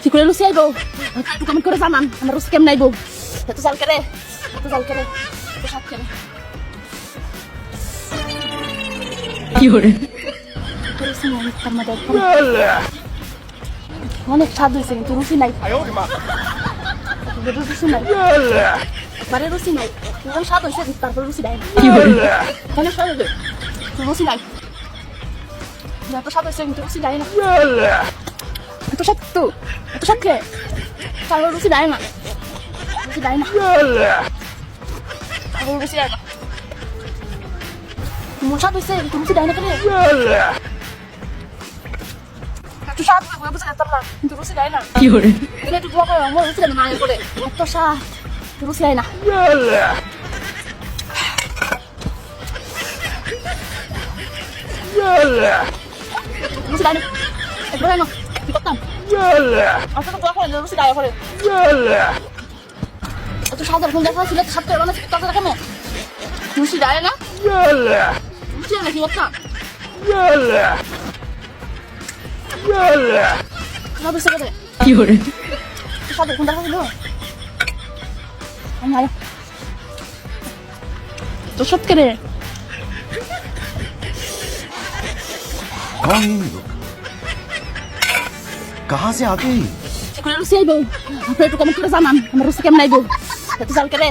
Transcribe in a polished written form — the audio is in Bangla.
কি করে লুচি আইবো একটু কমেন্ট করে জানান আমার লুচি কেমন আইবো এত জাল করে এত স্বাদ করে কি করে অনেক স্বাদ হয়েছে কিন্তু রুচি নাই রুচি নাই একবারে রুচি নাই যখন স্বাদ হয়েছে তারপর রুচি নাই কি করে অনেক স্বাদ হয়েছে রুচি নাই এত স্বাদ হয়েছে কিন্তু রুচি নাই না এত স্বাদ খেয়ে তারপর রুচি নাই না রুচি নাই না তারপর রুচি নাই না স্বাদ হয়েছে কিন্তু রুচি নাই না কেন একটু স্বাদ বুঝে যেতাম না কিন্তু রুচি নাই না কি করে একটু দোয়া করে আমার রুচি নাই না করে এত স্বাদ রুচি নাই না রুচি নাই না একবার না কি করতাম আসলে দোয়া করে রুচি নাই করে এত স্বাদ এরকম দেখা ছিল স্বাদ করে বানাচ্ছি কথা কেন রুচি নাই না রুচি নাই কি করতাম স্বাদ হয়েছে করে কি করে স্বাদ এরকম দেখা ছিল তো সব করে कौन है ये लोग कहाँ से आते हैं রুচি আইবো আপনি একটু কমেন্ট করে জানান আমার রুচি কেমন আইবো এত জাল করে